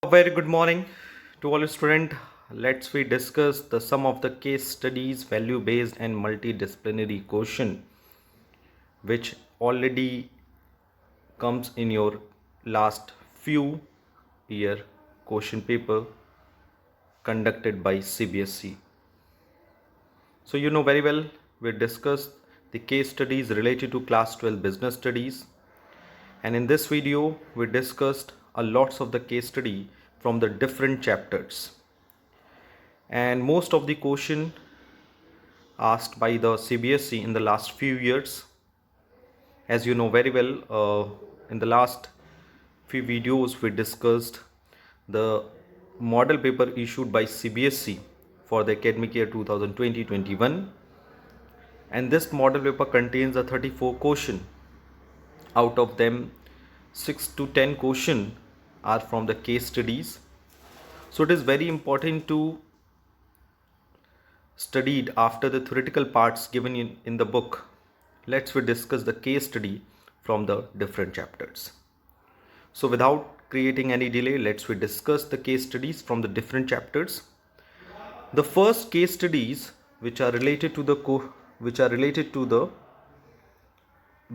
A very good morning to all students. Let's we discuss the sum of the case studies, value-based and multidisciplinary question, which already comes in your last few year question paper conducted by CBSE. So you know very well we discussed the case studies related to class 12 business studies, and in this video we discussed a lots of the case study from the different chapters. And most of the question asked by the CBSE in the last few years, as you know very well, in the last few videos we discussed the model paper issued by CBSE for the academic year 2020-21, and this model paper contains a 34 question. Out of them 6 to 10 question are from the case studies. So it is very important to studied after the theoretical parts given in the book. Let's we discuss the case study from the different chapters. So without creating any delay, let's we discuss the case studies from the different chapters. The first case studies which are related to the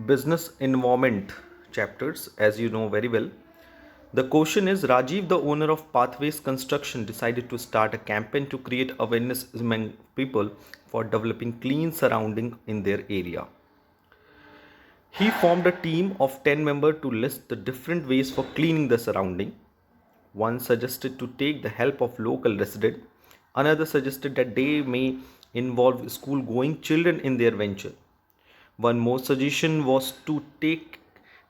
business environment chapters, as you know very well. The question is, Rajiv, the owner of Pathways Construction, decided to start a campaign to create awareness among people for developing clean surrounding in their area. He formed a team of 10 members to list the different ways for cleaning the surrounding. One suggested to take the help of local residents. Another suggested that they may involve school-going children in their venture. One more suggestion was to take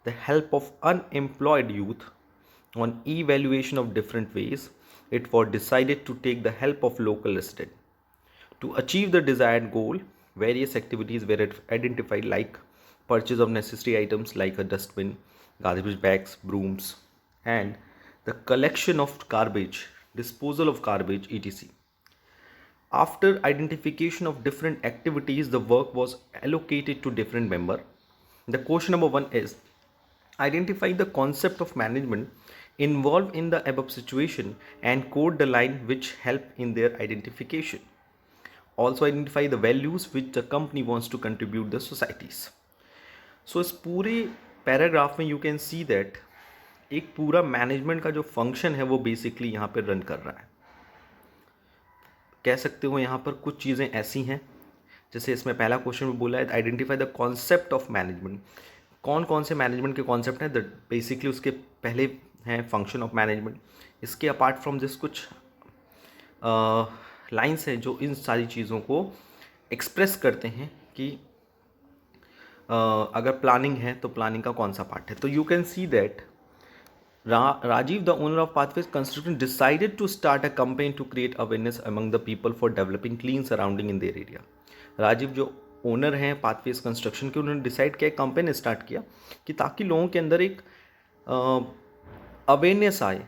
the help of unemployed youth. On evaluation of different ways, it was decided to take the help of local residents. To achieve the desired goal, various activities were identified, like purchase of necessary items like a dustbin, garbage bags, brooms, and the collection of garbage, disposal of garbage, etc. After identification of different activities, the work was allocated to different members. The question number 1 is, identify the concept of management involved in the above situation and quote the line which help in their identification. Also identify the values which the company wants to contribute the societies. So इस पूरे paragraph में you can see that एक पूरा management का जो function है वो basically यहाँ पर रन कर रहा है. कह सकते हो यहाँ पर कुछ चीज़ें ऐसी हैं, जैसे इसमें पहला क्वेश्चन में बोला है identify the concept of management. कौन कौन से मैनेजमेंट के कॉन्सेप्ट हैं, बेसिकली उसके पहले हैं फंक्शन ऑफ मैनेजमेंट. इसके अपार्ट फ्रॉम दिस कुछ लाइंस हैं जो इन सारी चीज़ों को एक्सप्रेस करते हैं कि अगर प्लानिंग है तो प्लानिंग का कौन सा पार्ट है. तो you can see that Rajiv, the owner of Pathways Construction, decided to start a campaign to create awareness among the people for developing clean surrounding in their area. Rajiv जो owner हैं pathways construction के, उन्होंने decide किया, campaign start किया कि ताकि लोगों के अंदर एक अवेयरनेस आए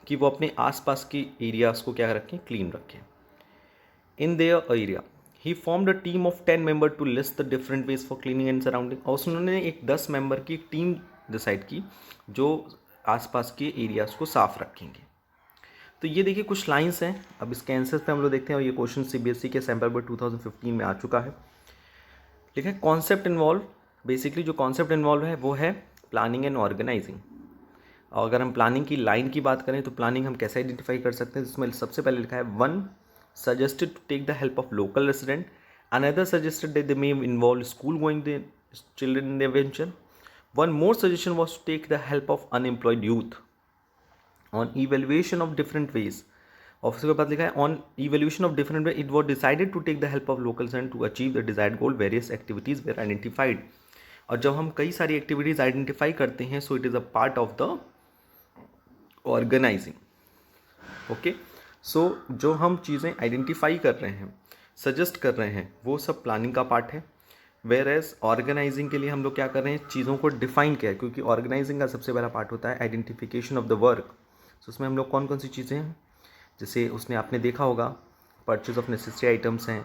कि वो अपने आसपास के एरियाज़ को क्या रखें, क्लीन रखें. In their area he formed a team of 10 member to list the different ways for cleaning and surrounding. और उन्होंने एक 10 मेंबर की टीम डिसाइड की जो आसपास के एरियाज़ को साफ रखेंगे. तो ये देखिए कुछ लाइंस हैं. अब इसके आंसर्स पे हम लोग देखते हैं, और ये क्वेश्चन सीबीएसई के सैम्पल बोर्ड 2015 में आ चुका है. लिखा है कॉन्सेप्ट इन्वॉल्व. बेसिकली जो कॉन्सेप्ट इन्वॉल्व है वो है प्लानिंग एंड ऑर्गेनाइजिंग. और अगर हम प्लानिंग की लाइन की बात करें तो प्लानिंग हम कैसे आइडेंटिफाई कर सकते हैं, जिसमें सबसे पहले लिखा है, one suggested to take the help of local resident. Another suggested that they may involve school going children in their venture. One more suggestion was to take the help of unemployed youth. On evaluation of different ways, officer के पास लिखा है on evaluation of different ways, it was decided to take the help of locals and to achieve the desired goal. Various activities were identified. और जब हम कई सारी activities identify करते हैं, so it is a part of the organizing. Okay, so जो हम चीज़ें आइडेंटिफाई कर रहे हैं, सजेस्ट कर रहे हैं, वो सब प्लानिंग का पार्ट है. वेयर एज ऑर्गेनाइजिंग के लिए हम लोग क्या कर रहे हैं, चीज़ों को डिफाइन किया है, क्योंकि ऑर्गेनाइजिंग का सबसे पहला पार्ट होता है आइडेंटिफिकेशन ऑफ द वर्क. सो उसमें हम लोग कौन कौन सी चीज़ें हैं, जैसे उसने आपने देखा होगा परचेज ऑफ नेसेसरी आइटम्स हैं,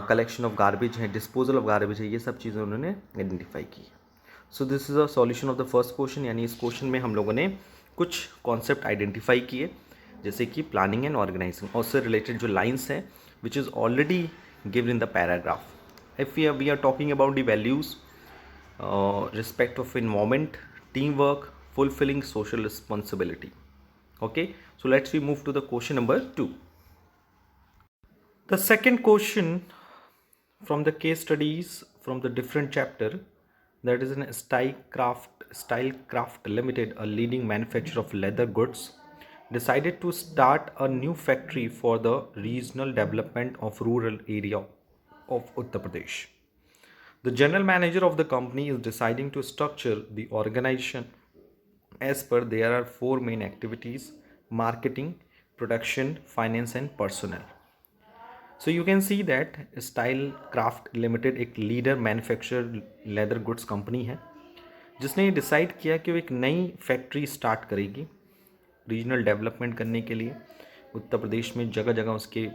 कलेक्शन ऑफ गार्बेज है, डिस्पोजल ऑफ गार्बेज है, ये सब चीज़ें उन्होंने आइडेंटिफाई की. So this is a solution of the first question. यानी इस क्वेश्चन में हम लोगों ने कुछ कॉन्सेप्ट आइडेंटिफाई किए, जैसे कि प्लानिंग एंड ऑर्गेनाइजिंग, और उससे रिलेटेड जो लाइन्स हैं which is already given in the paragraph. If we are talking about the values, respect of environment, teamwork, fulfilling social responsibility. Okay, so let's we move to the question number 2. The second question from the case studies from the different chapter, that is in Stylecraft Limited, a leading manufacturer of leather goods, decided to start a new factory for the regional development of rural area of Uttar Pradesh. The general manager of the company is deciding to structure the organization as per there are four main activities: marketing, production, finance and personnel. So you can see that Stylecraft Limited एक leader manufacture leather goods company है जिसने ये decide किया कि वो एक नई factory start करेगी रीजनल डेवलपमेंट करने के लिए. उत्तर प्रदेश में जगह जगह उसके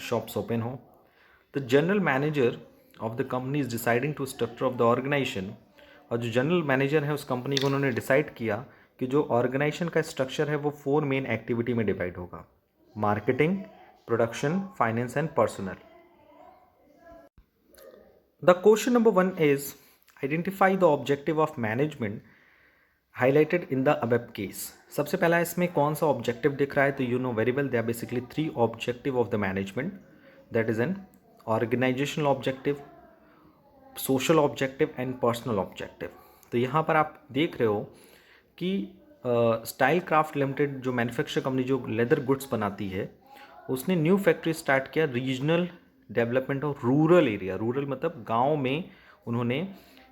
शॉप्स ओपन हो. The general manager of the company is deciding to structure of the organisation, और जो जनरल मैनेजर है उस कंपनी को उन्होंने डिसाइड किया कि जो ऑर्गेनाइजेशन का स्ट्रक्चर है वो 4 मेन एक्टिविटी में डिवाइड होगा: marketing, production, finance and personal. The question number 1 is identify the objective of management highlighted in the above case. सबसे पहला इसमें कौन सा ऑब्जेक्टिव दिख रहा है, तो you know very well they are basically 3 objective of the management, that is an organisational objective, social objective and personal objective. तो यहाँ पर आप देख रहे हो कि स्टाइलक्राफ्ट लिमिटेड जो मैन्युफैक्चर कंपनी जो लेदर गुड्स बनाती है उसने न्यू फैक्ट्री स्टार्ट किया regional development of rural area. Rural मतलब गांव में उन्होंने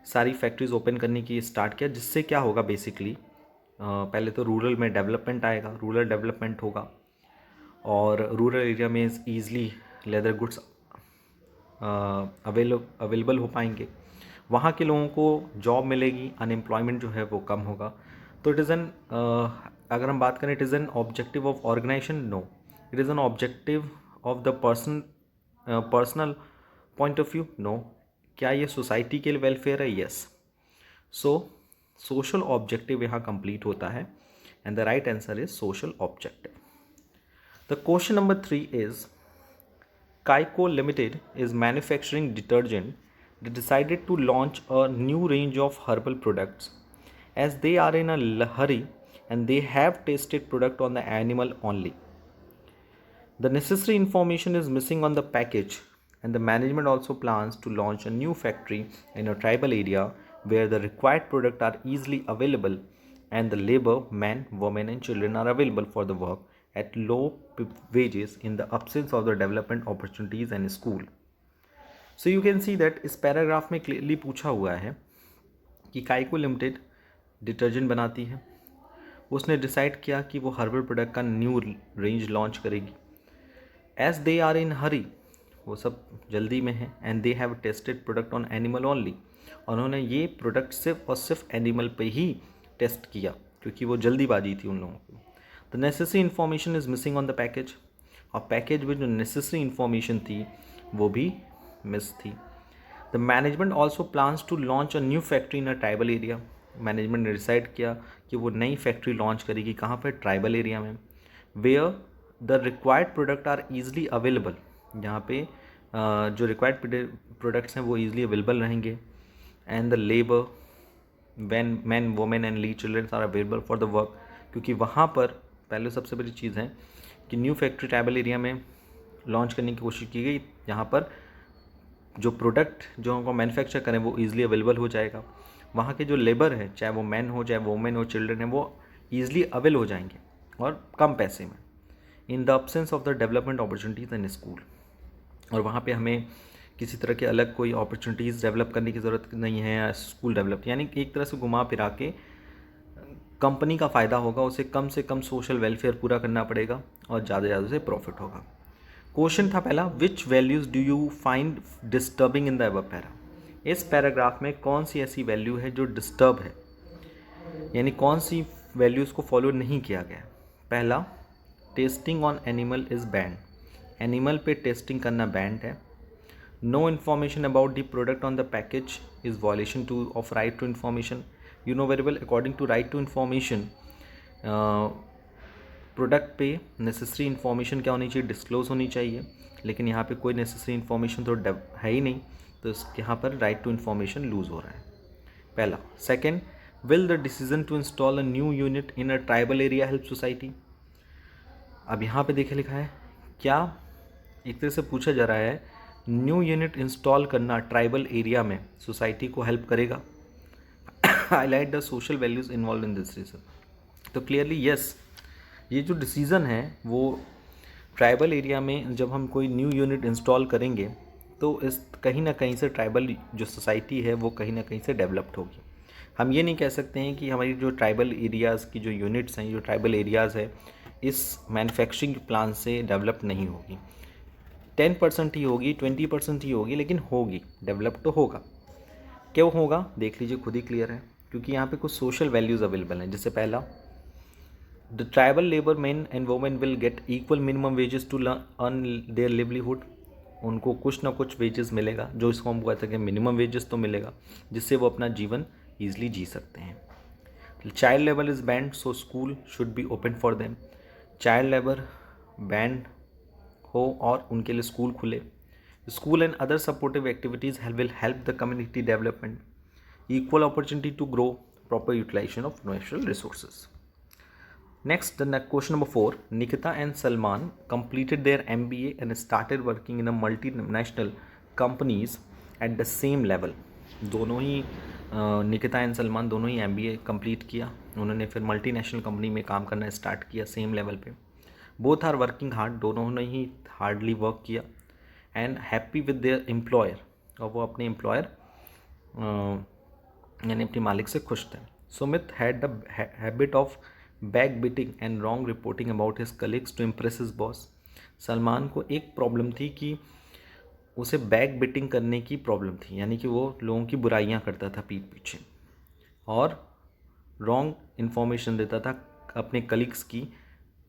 सारी फैक्ट्रीज ओपन करने की स्टार्ट किया, जिससे क्या होगा बेसिकली पहले तो रूरल में डेवलपमेंट आएगा, रूरल डेवलपमेंट होगा और रूरल एरिया में ईजिली लेदर गुड्स अवेलेबल हो पाएंगे, वहाँ के लोगों को जॉब मिलेगी, अनएम्प्लॉयमेंट जो है वो कम होगा. तो इट इज़ एन अगर हम बात करें it is an objective of organisation, no, it is an objective of the personal point of view, no. क्या ये सोसाइटी के लिए वेलफेयर है? यस. सो सोशल ऑब्जेक्टिव यहाँ कंप्लीट होता है and the right answer is social objective. The question number 3 इज Kaiko Limited is manufacturing detergent. They decided to launch a new range of herbal products as they are in a hurry and they have tested product on the animal only. The necessary information is missing on the package and the management also plans to launch a new factory in a tribal area where the required products are easily available and the labor, men, women and children are available for the work at low wages in the absence of the development opportunities and school. So you can see that इस paragraph में clearly पूछा हुआ है कि काइको limited detergent बनाती है, उसने decide किया कि वो हर्बल प्रोडक्ट का न्यू रेंज लॉन्च करेगी. एज दे आर इन हरी, वो सब जल्दी में है, and they have tested product on animal only, उन्होंने ये प्रोडक्ट सिर्फ और सिर्फ एनिमल पे ही टेस्ट किया क्योंकि वो जल्दीबाजी थी उन लोगों को. The necessary information is missing on the package, और पैकेज में जो नेसेसरी इन्फॉर्मेशन थी वो भी मिस थी. The management also plans to launch a new factory in a tribal area. Management ने डिसाइड किया कि वो नई फैक्ट्री लॉन्च करेगी कहाँ पर? ट्राइबल एरिया में. Where the required product are easily available, जहाँ पे जो रिक्वायर्ड प्रोडक्ट्स हैं वो ईजिली अवेलेबल रहेंगे. And the labour, man, women and ली children are available for the work, क्योंकि वहाँ पर पहले सबसे बड़ी चीज़ है कि न्यू फैक्ट्री ट्राइबल एरिया में लॉन्च करने की कोशिश की गई, यहाँ पर जो प्रोडक्ट जो उनको मैन्युफैक्चर करें वो ईजिली अवेलेबल हो जाएगा. वहाँ के जो लेबर है, चाहे वो मैन हो, चाहे वोमेन हो, चिल्ड्रन है, वो ईजिली अवेल हो जाएंगे और कम पैसे में, in the absence of the development opportunities in school. और वहाँ पे हमें किसी तरह के अलग कोई अपॉर्चुनिटीज़ डेवलप करने की ज़रूरत नहीं है, स्कूल डेवलप, यानी एक तरह से घुमा फिरा के कंपनी का फ़ायदा होगा, उसे कम से कम सोशल वेलफेयर पूरा करना पड़ेगा और ज़्यादा से ज़्यादा उसे प्रॉफिट होगा. क्वेश्चन था पहला, which values do you find disturbing in the above para. इस पैराग्राफ में कौन सी ऐसी वैल्यू है जो डिस्टर्ब है, यानी कौन सी वैल्यूज़ को फॉलो नहीं किया गया. पहला, testing on animal is banned, animal पे टेस्टिंग करना बैंड है. No information about the product on the package is violation to of right to information. You know very well, according to right to information, product पे necessary information क्या होनी चाहिए, disclose होनी चाहिए, लेकिन यहाँ पे कोई नेसेसरी इन्फॉर्मेशन तो है ही नहीं, तो यहाँ पर राइट टू इन्फॉर्मेशन लूज हो रहा है पहला। Second, will the decision to install a new unit in a tribal area help society. अब यहाँ पे देखिए लिखा है, क्या एक तरह से पूछा जा रहा है न्यू यूनिट इंस्टॉल करना ट्राइबल एरिया में सोसाइटी को हेल्प करेगा। Highlight the social values involve in this region. तो क्लियरली यस, ये जो डिसीज़न है वो ट्राइबल एरिया में जब हम कोई न्यू यूनिट इंस्टॉल करेंगे तो इस कहीं ना कहीं से ट्राइबल जो सोसाइटी है वो कहीं ना कहीं से डेवलप्ड होगी। हम ये नहीं कह सकते हैं कि हमारी जो ट्राइबल एरियाज़ की जो यूनिट्स हैं, जो ट्राइबल एरियाज़ है, इस मैन्युफैक्चरिंग प्लान से डेवलप नहीं होगी। 10% ही होगी, 20% ही होगी, लेकिन होगी, डेवलप तो होगा। क्यों होगा देख लीजिए, खुद ही क्लियर है, क्योंकि यहाँ पे कुछ सोशल वैल्यूज़ अवेलेबल हैं। जैसे पहला, the tribal labour man and women will get equal minimum wages to earn their livelihood. उनको कुछ ना कुछ वेजेस मिलेगा, जो इसको हम कहते हैं मिनिमम वेजेस तो मिलेगा, जिससे वो अपना जीवन ईजिली जी सकते हैं। Child labour is banned, so school should be open for them. Child labour banned हो और उनके लिए स्कूल खुले। School and other supportive activities will help the community development. Equal opportunity to grow, proper utilisation of natural resources. Next, the question number 4. Nikita and Salman completed their MBA and started working in a multinational companies at the same level. दोनों ही Nikita and Salman दोनों ही MBA complete किया, उन्होंने फिर multinational company में काम करना start किया same level पे। बोथ आर वर्किंग हार्ड, दोनों ने ही हार्डली वर्क किया, and happy with their employer, और वो अपने एम्प्लॉयर यानी अपने मालिक से खुश थे। Sumit had the habit of back biting and wrong reporting about his colleagues to impress his boss. Salman को एक प्रॉब्लम थी कि उसे बैक बिटिंग करने की प्रॉब्लम थी, यानी कि वो लोगों की बुराइयां करता था पीठ पीछे और रॉन्ग इन्फॉर्मेशन देता था अपने कलीग्स की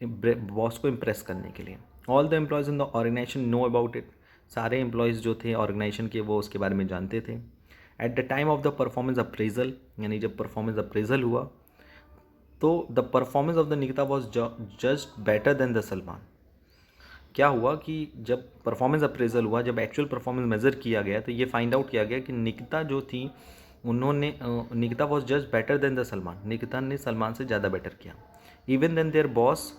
बॉस को इम्प्रेस करने के लिए। All the employees in the organisation know about it. सारे एम्प्लॉयज़ जो थे ऑर्गेनाइजेशन के वो उसके बारे में जानते थे। At the time of the performance appraisal, यानी जब परफॉर्मेंस अप्रेजल हुआ तो the performance of the Nikita was just better than the Salman. क्या हुआ कि जब परफॉर्मेंस अप्रेजल हुआ, जब एक्चुअल परफॉर्मेंस मेज़र किया गया, तो ये फाइंड आउट किया गया कि निकिता जो थी उन्होंने Nikita was just better than the Salman, Nikita ने सलमान से ज़्यादा बेटर किया। Even then their boss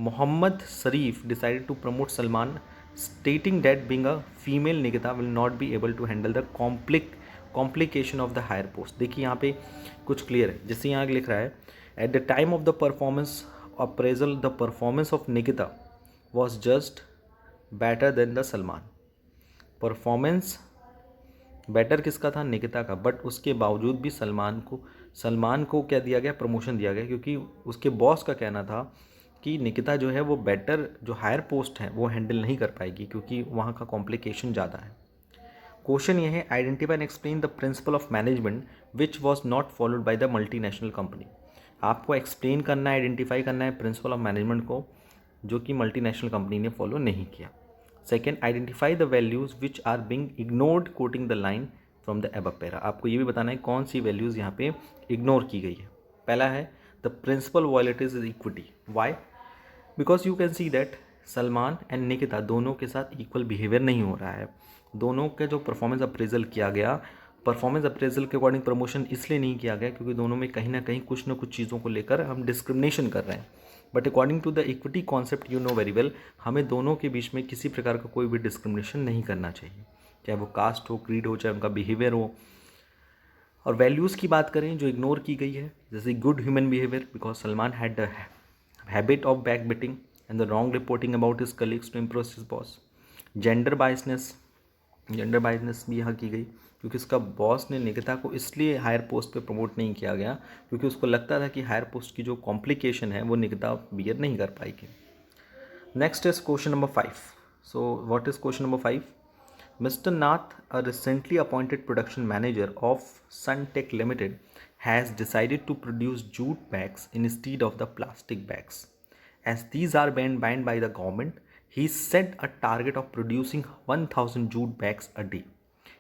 Mohammed Sharif decided to promote Salman, stating that being a female Nikita will not be able to handle the complication of the higher post. देखिए यहाँ पे कुछ क्लियर है, जैसे यहाँ लिख रहा है at the time of the performance appraisal the performance of Nikita was just better than the Salman. Performance better किसका था, निकिता का, बट उसके बावजूद भी सलमान को क्या दिया गया, प्रमोशन दिया गया, क्योंकि उसके बॉस का कहना था कि निकिता जो है वो बेटर जो हायर पोस्ट है वो हैंडल नहीं कर पाएगी क्योंकि वहाँ का कॉम्प्लिकेशन ज़्यादा है। क्वेश्चन ये है, identify and explain the principal of management which was not followed by the multinational company. आपको एक्सप्लेन करना है, आइडेंटिफाई करना है प्रिंसिपल ऑफ मैनेजमेंट को जो कि मल्टीनेशनल कंपनी ने फॉलो नहीं किया। Second, identify the values which are being ignored quoting the line from the above para. आपको ये भी बताना है कौन सी वैल्यूज़ यहाँ पे इग्नोर की गई है। पहला है the principle violated is equity. Why? Because you can see that Salman and Nikita दोनों के साथ इक्वल बिहेवियर नहीं हो रहा है। दोनों का जो परफॉर्मेंस अप्रेजल किया गया, परफॉर्मेंस अप्रेजल के अकॉर्डिंग प्रमोशन इसलिए नहीं किया गया क्योंकि दोनों में कहीं ना कहीं कुछ ना कुछ चीज़ों को लेकर हम डिस्क्रिमिनेशन कर रहे हैं। But according to the equity concept you know very well, हमें दोनों के बीच में किसी प्रकार का कोई भी डिस्क्रिमिनेशन नहीं करना चाहिए, चाहे वो कास्ट हो, क्रीड हो, चाहे उनका बिहेवियर हो। और वैल्यूज़ की बात करें जो इग्नोर की गई है, जैसे good human behaviour, because Salman had the habit of back biting and the wrong reporting about his colleagues to impress his boss. Gender biasness भी यहाँ की गई क्योंकि उसका बॉस ने निकिता को इसलिए हायर पोस्ट पे प्रमोट नहीं किया गया क्योंकि उसको लगता था कि हायर पोस्ट की जो कॉम्प्लिकेशन है वो निकिता बियर नहीं कर पाएगी। Next is question number 5. So what is question number 5? Mr. Nath, a recently appointed production manager of Suntech Limited, has decided to produce jute bags instead of the plastic bags. As these are banned by the government, he set a target of producing 1000 jute bags a day.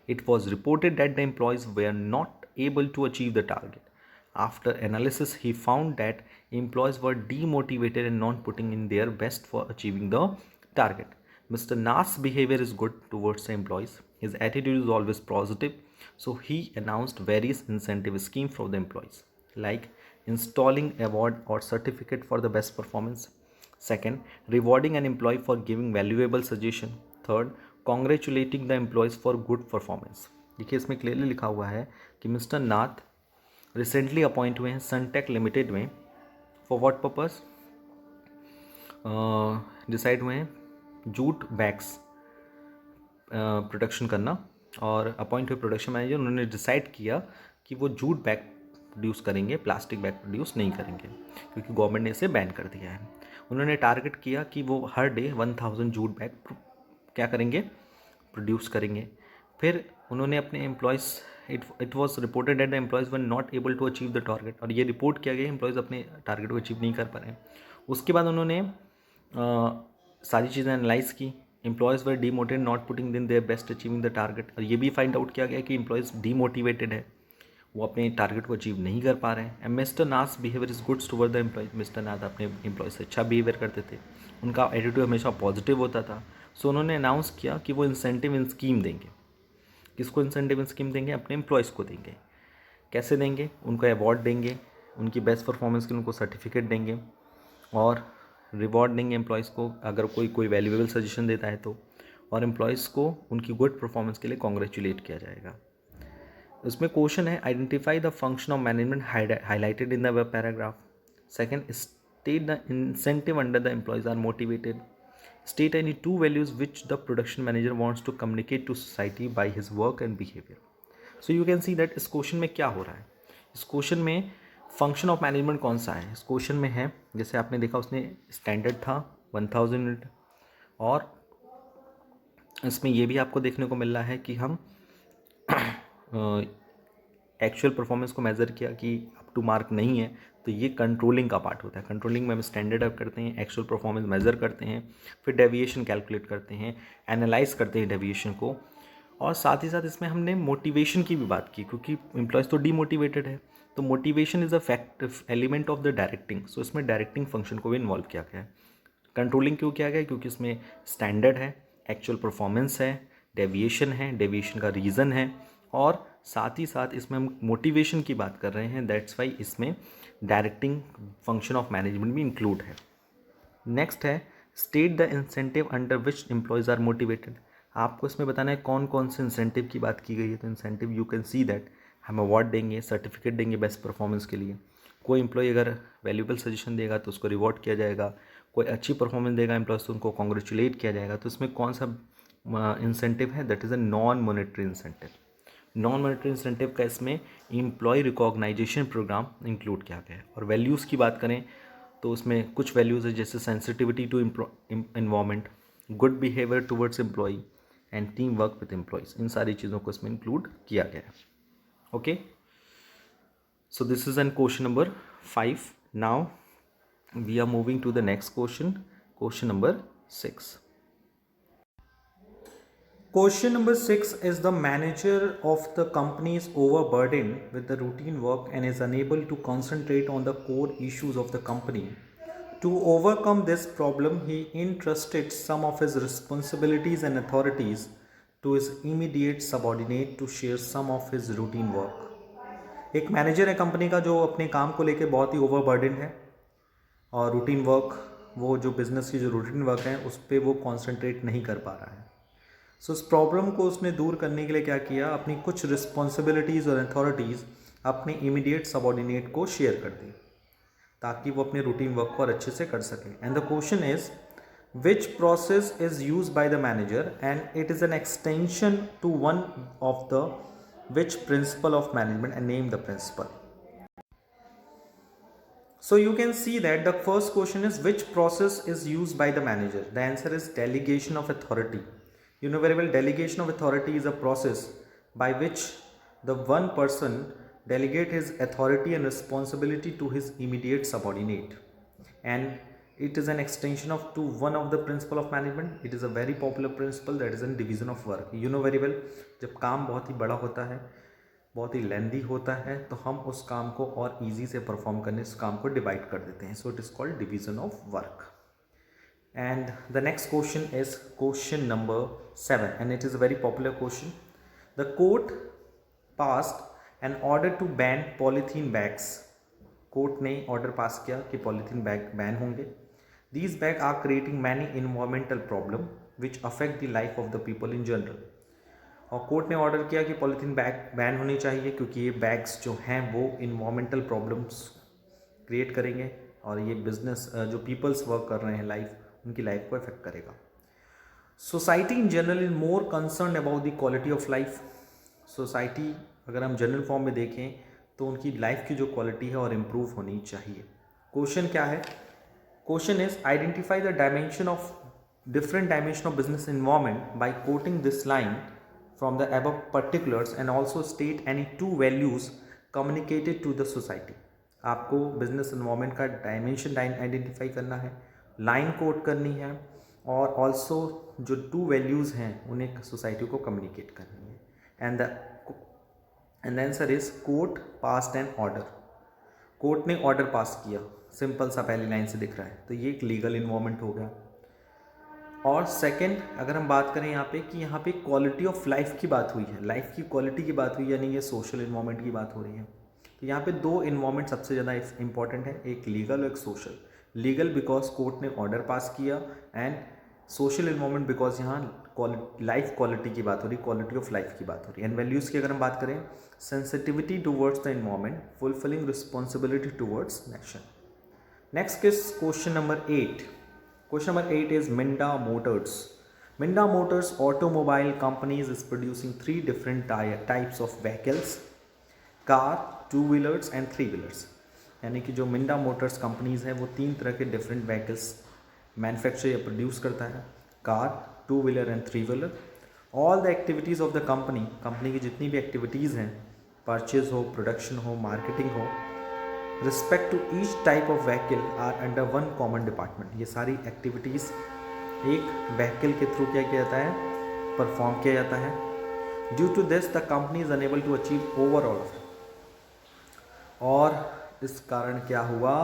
It was reported that the employees were not able to achieve the target. After analysis, he found that employees were demotivated and not putting in their best for achieving the target. Mr. Nas's behavior is good towards the employees. His attitude is always positive. So he announced various incentive schemes for the employees, like installing award or certificate for the best performance. Second, rewarding an employee for giving valuable suggestion. Third, congratulating the employees for good performance. देखिए इसमें clearly लिखा हुआ है कि mister नाथ recently appoint हुए हैं Sunteck limited में for what purpose, decide हुए हैं जूट बैग्स प्रोडक्शन करना, और अपॉइंट हुए प्रोडक्शन मैनेजर, उन्होंने डिसाइड किया कि वो जूट बैग प्रोड्यूस करेंगे, प्लास्टिक बैग प्रोड्यूस नहीं करेंगे क्योंकि गवर्नमेंट ने इसे बैन कर दिया है। उन्होंने टारगेट किया कि वो हर डे 1000 जूट बैग क्या करेंगे, प्रोड्यूस करेंगे। फिर उन्होंने अपने employees, it was reported that the employees were not able to achieve the target, और ये रिपोर्ट किया गया एम्प्लॉयज़ अपने टारगेट को अचीव नहीं कर पा रहे हैं। उसके बाद उन्होंने सारी चीज़ें एनालाइज की। Employees were demotivated not putting in their best achieving the target, और ये भी फाइंड आउट किया गया कि एम्प्लॉयज़ डीमोटिवेटेड है, वो अपने टारगेट को अचीव नहीं कर पा रहे हैं। And mister Nath behaviour is goods toward the employees, mister Nath अपने एम्प्लॉयज से अच्छा बिहेवियर करते थे, उनका एटीट्यूड हमेशा पॉजिटिव होता था। सो उन्होंने अनाउंस किया कि वो इंसेंटिव इन स्कीम देंगे। किसको इंसेंटिव इन स्कीम देंगे? अपने एम्प्लॉयज़ को देंगे। कैसे देंगे? उनको अवार्ड देंगे, उनकी बेस्ट परफॉर्मेंस के उनको सर्टिफिकेट देंगे, और रिवॉर्ड देंगे एम्प्लॉयज़ को अगर कोई वैल्यूएबल सजेशन देता है तो, और एम्प्लॉयज़ को उनकी गुड परफॉर्मेंस के लिए कॉन्ग्रेचुलेट किया जाएगा। उसमें क्वेश्चन है, identify the function of management highlighted in the web paragraph. Second, state the incentive under the employees are motivated. State any 2 values which the production manager wants to communicate to society by his work and behaviour. So you can see that इस question में क्या हो रहा है। इस question में function of management कौन सा है? इस क्वेश्चन में है, जैसे आपने देखा उसने स्टैंडर्ड था 1000 यूनिट, और इसमें ये भी आपको देखने को मिल रहा है कि हम एक्चुअल परफॉर्मेंस को मेज़र किया कि अप टू मार्क नहीं है, तो ये कंट्रोलिंग का पार्ट होता है। कंट्रोलिंग में हम स्टैंडर्ड अप करते हैं, एक्चुअल परफॉर्मेंस मेज़र करते हैं, फिर डेविएशन कैलकुलेट करते हैं, एनालाइज करते हैं डेविएशन को, और साथ ही साथ इसमें हमने मोटिवेशन की भी बात की क्योंकि एम्प्लॉयज़ तो डीमोटिवेटेड है, तो motivation is a fact element of the directing. So इसमें डायरेक्टिंग फंक्शन को भी इन्वॉल्व किया गया है। कंट्रोलिंग क्यों किया गया? क्योंकि इसमें स्टैंडर्ड है, एक्चुअल परफॉर्मेंस है, डेविएशन का रीज़न है, और साथ ही साथ इसमें हम मोटिवेशन की बात कर रहे हैं। दैट्स वाई इसमें डायरेक्टिंग फंक्शन ऑफ मैनेजमेंट भी इंक्लूड है। नेक्स्ट है, state the incentive under which employees are motivated. आपको इसमें बताना है कौन कौन से इंसेंटिव की बात की गई है। तो incentive you can see that हम अवार्ड देंगे, सर्टिफिकेट देंगे बेस्ट परफॉर्मेंस के लिए। कोई एम्प्लॉय अगर वैल्यूबल सजेशन देगा तो उसको रिवॉर्ड किया जाएगा, कोई अच्छी परफॉर्मेंस देगा एम्प्लॉयज़ तो उनको कॉन्ग्रेचुलेट किया जाएगा। तो इसमें कौन सा इंसेंटिव है? That is a non monetary incentive. Non monetary incentive का इसमें एम्प्लॉय रिकॉग्नाइजेशन प्रोग्राम इंक्लूड किया गया है। और वैल्यूज़ की बात करें तो उसमें कुछ वैल्यूज़ है जैसे sensitivity to environment, good behaviour towards employee and team work with employees. इन सारी चीज़ों को इसमें इंक्लूड किया गया है। Okay, so this is an question number 5. Now we are moving to the next question, question number 6. Question number 6 is, the manager of the company is overburdened with the routine work and is unable to concentrate on the core issues of the company. To overcome this problem, he entrusted some of his responsibilities and authorities to his immediate subordinate to share some of his routine work. एक manager है company का जो अपने काम को लेके बहुत ही overburden है, और रूटीन वर्क, वो जो बिजनेस की जो रूटीन वर्क है उस पर वो कॉन्सेंट्रेट नहीं कर पा रहा है। सो इस प्रॉब्लम को उसने दूर करने के लिए क्या किया? अपनी कुछ रिस्पॉन्सिबिलिटीज़ और अथॉरिटीज़ अपने इमीडिएट सबॉर्डिनेट को शेयर कर दी ताकि वो अपने रूटीन वर्क को और अच्छे से कर सकें। And the question is, which process is use by the manager and it is an extension to one of the which principle of management and name the principle. So you can see that the first question is, which process is used by the manager? The answer is delegation of authority. You know very well, delegation of authority is a process by which the one person delegate his authority and responsibility to his immediate subordinate, and it is an extension of to one of the principle of management. It is a very popular principle, that is in division of work. You know very well, जब काम बहुत ही बड़ा होता है, बहुत ही लेंदी होता है, तो हम उस काम को और ईजी से परफॉर्म करने उस काम को डिवाइड कर देते हैं. So it is called division of work. And the next question is question number 7, and it is a very popular question. The court passed an order to ban polythene bags. Court ने order pass किया कि polythene bag ban होंगे. These bags are creating many environmental problem which affect the life of the people in general. और court ने order किया कि polythene bag ban होनी चाहिए क्योंकि ये बैग्स जो हैं वो इन्वामेंटल प्रॉब्लम्स क्रिएट करेंगे और ये बिजनेस जो पीपल्स वर्क कर रहे हैं लाइफ उनकी लाइफ को इफेक्ट करेगा. Society in general is more concern about the quality of life. Society अगर हम जनरल फॉर्म में देखें तो उनकी लाइफ की जो क्वालिटी है और इम्प्रूव होनी चाहिए. क्वेश्चन क्या है? Question is identify the dimension of different dimension of business environment by quoting this line from the above particulars and also state any two values communicated to the society. आपको business environment का dimension identify करना है, line coat करनी है और also जो two values हैं उन्हें सोसाइटी को कम्युनिकेट करनी है. And the answer is court passed an order. Court ने ऑर्डर पास किया, सिंपल सा पहली लाइन से दिख रहा है, तो ये एक लीगल इन्वायरमेंट हो गया. और सेकंड अगर हम बात करें यहाँ पे कि यहाँ पे क्वालिटी ऑफ लाइफ की बात हुई है, लाइफ की क्वालिटी की बात हुई, यानी ये सोशल इन्वायरमेंट की बात हो रही है. तो यहाँ पे दो इन्वायरमेंट सबसे ज़्यादा इंपॉर्टेंट है, एक लीगल और एक सोशल. लीगल बिकॉज कोर्ट ने ऑर्डर पास किया एंड सोशल इन्वायरमेंट बिकॉज यहाँ लाइफ क्वालिटी की बात हो रही, क्वालिटी ऑफ लाइफ की बात हो रही है. एंड वैल्यूज़ की अगर हम बात करें, sensitivity towards the environment, fulfilling responsibility towards nation. Next is question number 8. Question number 8 is Minda Motors. Minda Motors automobile companies is producing three different types of vehicles: car, two-wheelers and three-wheelers. यानी कि जो Minda Motors companies हैं वो तीन तरह के different vehicles manufacture या produce करता है: car, two wheeler and three wheeler. All the activities of the company की जितनी भी एक्टिविटीज़ हैं, परचेज हो, प्रोडक्शन हो, मार्केटिंग हो, respect to each type of vehicle are under one common department. ये सारी एक्टिविटीज़ एक व्हीकल के थ्रू क्या किया जाता है, परफॉर्म किया जाता है. Due to this the company is enable to achieve overall. और इस कारण क्या हुआ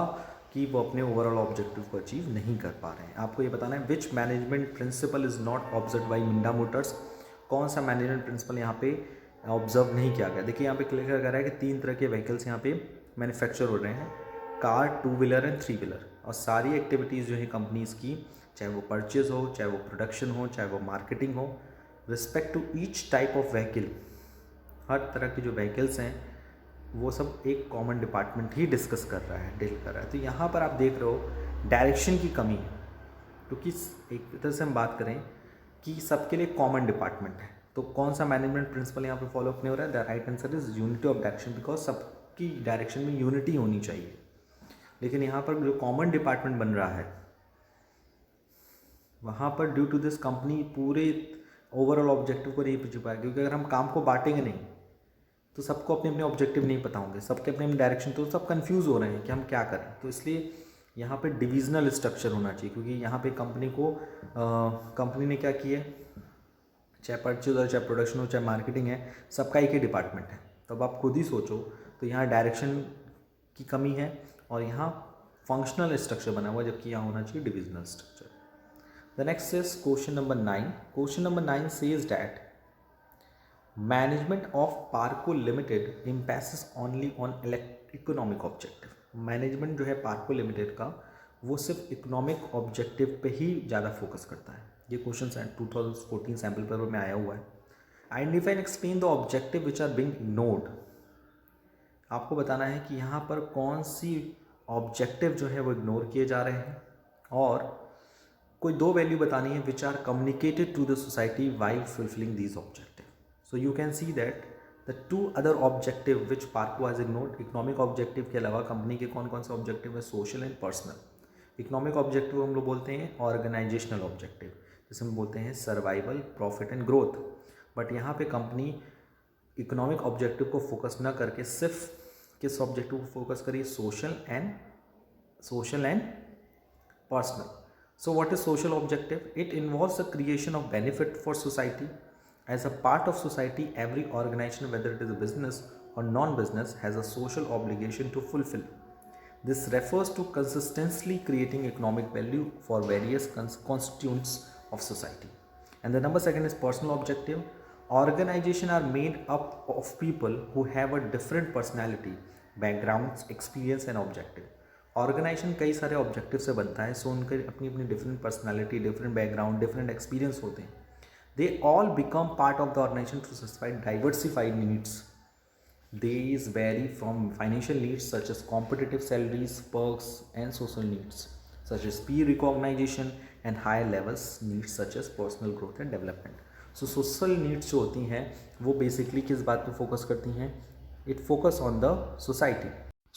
कि वो अपने ओवरऑल ऑब्जेक्टिव को अचीव नहीं कर पा रहे हैं. आपको ये बताना है which management principle is not observe by Minda Motors. कौन सा मैनेजमेंट प्रिंसिपल यहाँ पे ऑब्जर्व नहीं किया गया. देखिए यहाँ पे क्लियर कर रहा है कि तीन तरह के व्हीकल्स यहाँ पे मैन्युफैक्चर हो रहे हैं: car, two wheeler and three wheeler. और सारी एक्टिविटीज़ जो है कंपनीज़ की, चाहे वो परचेज हो, चाहे वो प्रोडक्शन हो, चाहे वो मार्केटिंग हो, respect to each type of vehicle, हर तरह के जो व्हीकल्स हैं वो सब एक कॉमन डिपार्टमेंट ही डिस्कस कर रहा है, डील कर रहा है. तो यहाँ पर आप देख रहे हो डायरेक्शन की कमी है, क्योंकि एक तरह से हम बात करें कि सबके लिए कॉमन डिपार्टमेंट है. तो कौन सा मैनेजमेंट प्रिंसिपल यहाँ पे फॉलो नहीं हो रहा है? The right answer is unity of direction, because सबकी डायरेक्शन में यूनिटी होनी चाहिए. लेकिन यहाँ पर जो कॉमन डिपार्टमेंट बन रहा है वहाँ पर ड्यू टू दिस कंपनी पूरे ओवरऑल ऑब्जेक्टिव को नहीं पहुँच पाएगी, क्योंकि अगर हम काम को बांटेंगे नहीं तो सबको अपने अपने ऑब्जेक्टिव नहीं पता होंगे, सबके अपने अपने डायरेक्शन, तो सब कंफ्यूज हो रहे हैं कि हम क्या करें. तो इसलिए यहाँ पे डिविजनल स्ट्रक्चर होना चाहिए, क्योंकि यहाँ पे कंपनी ने क्या किया है, चाहे परचेज हो, चाहे प्रोडक्शन हो, चाहे मार्केटिंग है, सबका एक ही डिपार्टमेंट है. तो अब आप खुद ही सोचो, तो यहाँ डायरेक्शन की कमी है और यहाँ फंक्शनल स्ट्रक्चर बना हुआ, जबकि यहाँ होना चाहिए divisional structure. The next is question number 9. Question number 9 says that management of Parko limited emphasis only on economic objective. Management जो है पार्को लिमिटेड का वो सिर्फ इकोनॉमिक ऑब्जेक्टिव पे ही ज़्यादा फोकस करता है. ये क्वेश्चन 2014 सैम्पल पेपर में आया हुआ है. Identify and explain the objective which are being ignored. आपको बताना है कि यहाँ पर कौन सी ऑब्जेक्टिव जो है वो इग्नोर किए जा रहे हैं, और कोई दो वैल्यू बतानी है which are communicated to the society while fulfilling these objective. So you can see that the two other objective which पार्को हैज इग्नोर्ड. इकोनॉमिक ऑब्जेक्टिव के अलावा कंपनी के कौन कौन से ऑब्जेक्टिव है? Social and personal. Economic objective हम लोग बोलते हैं ऑर्गेनाइजेशनल ऑब्जेक्टिव, जैसे हम बोलते हैं survival, profit and growth. But यहाँ पे कंपनी इकोनॉमिक ऑब्जेक्टिव को फोकस ना करके सिर्फ किस ऑब्जेक्टिव को फोकस करिए? Social and personal. So what is social objective? It involves the creation of benefit for society. As a part of society, every organisation, whether it is a business or non-business has a social obligation to fulfill. This refers to consistently creating economic value for various constituents of society. And the number second is personal objective. Organizations are made up of people who have a different personality, backgrounds, experience and objective. Organisation कई सारे objective से बनता है, सो उनके अपनी अपनी different personality, different background, different experience होते हैं. They all become part of the organization to satisfy diversified needs. These vary from financial needs such as competitive salaries, perks, and social needs such as peer recognition and higher levels needs such as personal growth and development. So social needs जो होती हैं वो basically किस बात पे focus करती हैं? It focus on the society.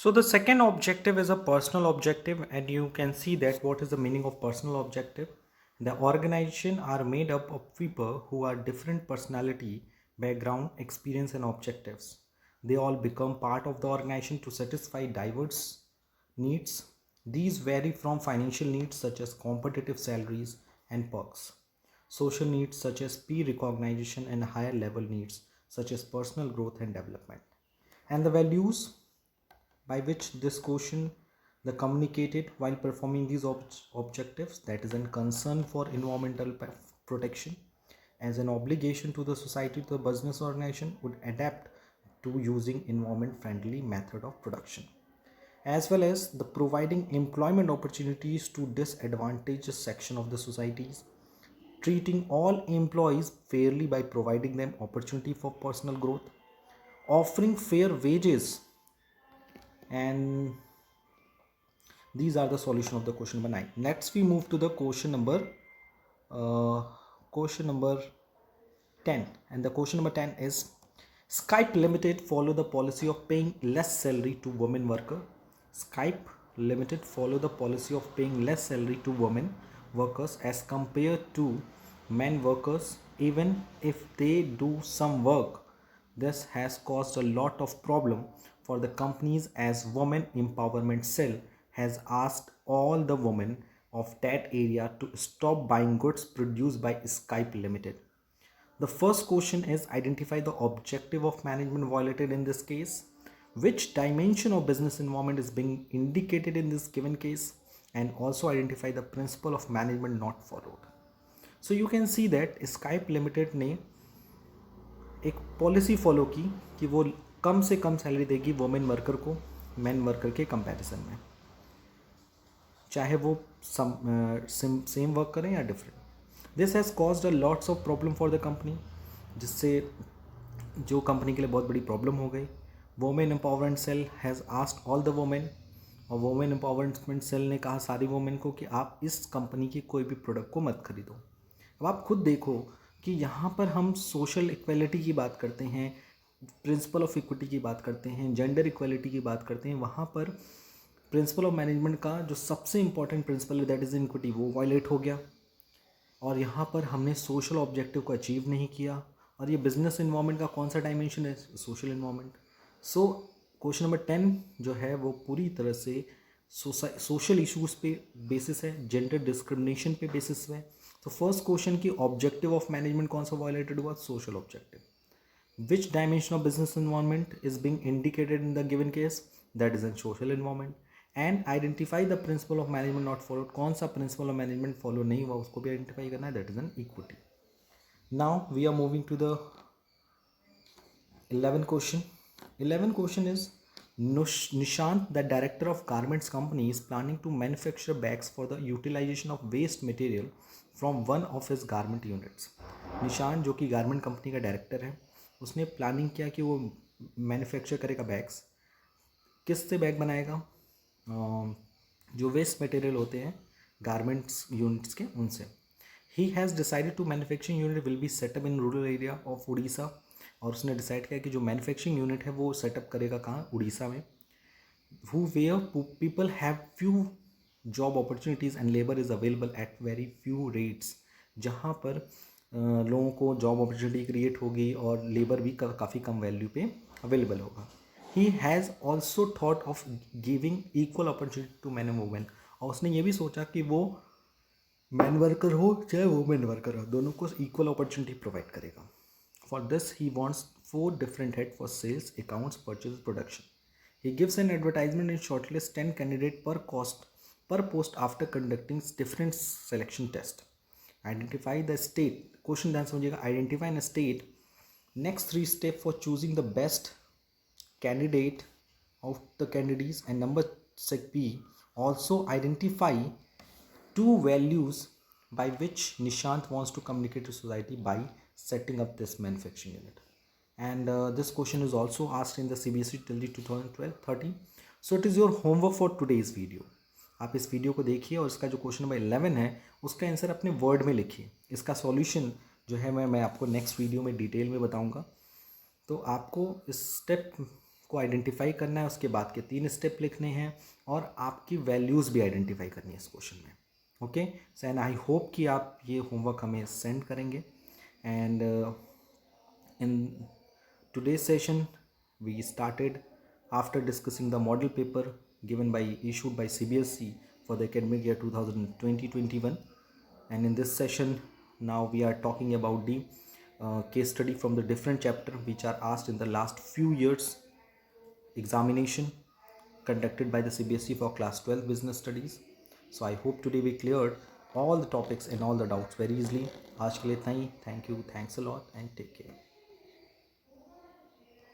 So the second objective is a personal objective, and you can see that what is the meaning of personal objective. The organization are made up of people who are different personality, background, experience and objectives. They all become part of the organization to satisfy diverse needs. These vary from financial needs such as competitive salaries and perks, social needs such as peer recognition and higher level needs such as personal growth and development. And the values by which this quotient the communicated while performing these objectives, that is in concern for environmental protection as an obligation to the society, to the business organization would adapt to using environment friendly method of production, as well as the providing employment opportunities to disadvantaged section of the societies, treating all employees fairly by providing them opportunity for personal growth, offering fair wages, and these are the solution of the question number 9. Next we move to the question number 10, and the question number 10 is Skype Limited follow the policy of paying less salary to women worker. Skype Limited follow the policy of paying less salary to women workers as compared to men workers even if they do some work. This has caused a lot of problem for the companies as Women Empowerment Cell has asked all the women of that area to stop buying goods produced by Skype Limited. The first question is identify the objective of management violated in this case, which dimension of business environment is being indicated in this given case, and also identify the principle of management not followed. So you can see that Skype Limited ने एक policy follow की कि वो कम से कम salary देगी women worker को man worker के comparison में, चाहे वो सेम वर्क करें या different. This has caused a lots of problem for the company, जिससे जो कंपनी के लिए बहुत बड़ी प्रॉब्लम हो गई. Women empowerment cell has asked all the women, और वुमेन एम्पावरमेंट सेल ने कहा सारी वुमेन को कि आप इस कंपनी की कोई भी प्रोडक्ट को मत खरीदो. अब आप खुद देखो कि यहाँ पर हम सोशल इक्वलिटी की बात करते हैं, प्रिंसिपल ऑफ इक्विटी की बात करते हैं, जेंडर इक्वलिटी की बात करते हैं. वहाँ पर प्रिंसिपल ऑफ मैनेजमेंट का जो सबसे इंपॉर्टेंट प्रिंसिपल है दैट इज़ इक्विटी, वो वायलेट हो गया. और यहाँ पर हमने सोशल ऑब्जेक्टिव को अचीव नहीं किया. और ये बिजनेस इन्वायरमेंट का कौन सा डायमेंशन है? Social environment. So question number 10 जो है वो पूरी तरह से सोशल इश्यूज़ पे बेसिस है, जेंडर डिस्क्रिमिनेशन पे बेसिस है. तो फर्स्ट क्वेश्चन की ऑब्जेक्टिव ऑफ मैनेजमेंट कौन सा वायलेटेड हुआ? Social objective. Which dimension of business environment is being indicated in the given case? That is in social environment. And identify the principle of management not followed. कौन सा principle of management follow नहीं हुआ उसको भी identify करना है. That is in equity. Now we are moving to the 11th question. 11th question is Nishant, the director of garments company, is planning to manufacture bags for the utilization of waste material from one of his garment units. Nishant जो कि garment company का director है, उसने planning किया कि वो manufacture करेगा bags. किस से बैग बनाएगा? जो वेस्ट मटेरियल होते हैं गारमेंट्स यूनिट्स के, उनसे. He has decided to manufacturing unit will be set up in rural area of Orissa. और उसने डिसाइड किया कि जो मैन्युफैक्चरिंग यूनिट है वो सेटअप करेगा कहाँ? उड़ीसा में. Who where people have few job opportunities and labour is available at very few rates. जहाँ पर लोगों को जॉब अपॉर्चुनिटी क्रिएट होगी और लेबर भी काफ़ी कम वैल्यू पे अवेलेबल होगा. He has also thought of giving equal opportunity to man and women. और उसने ये भी सोचा कि वो मैन वर्कर हो चाहे वुमेन वर्कर हो, दोनों को इक्वल अपॉर्चुनिटी प्रोवाइड करेगा. For this he wants 4 different head for sales, accounts, purchase, production. He gives an advertisement and shortlists 10 candidate per post after conducting different selection test. Identify the state. Question ध्यान समझिएगा. Identify in a state. Next 3 steps for choosing the best candidate of the candidates. And number B, also identify 2 values by which Nishant wants to communicate to society by setting up this manufacturing unit. And this question is also asked in the CBSE till 2012-13. So it is your homework for today's video. आप इस video को देखिए और इसका जो question number 11 है उसका answer अपने वर्ड में लिखिए. इसका सॉल्यूशन जो है मैं आपको नेक्स्ट वीडियो में डिटेल में बताऊंगा. तो आपको इस स्टेप को आइडेंटिफाई करना है, उसके बाद के 3 स्टेप लिखने हैं और आपकी वैल्यूज़ भी आइडेंटिफाई करनी है इस क्वेश्चन में. Okay so and I hope कि आप ये होमवर्क हमें सेंड करेंगे. And in today's session we started after discussing the model paper issued by CBSE for the academic year 2020-21, and in this session now we are talking about the case study from the different chapter which are asked in the last few years examination conducted by the CBSE for class 12 business studies. So I hope today we cleared all the topics and all the doubts very easily. आज के लिए इतना ही. Thank you, thanks a lot and take care.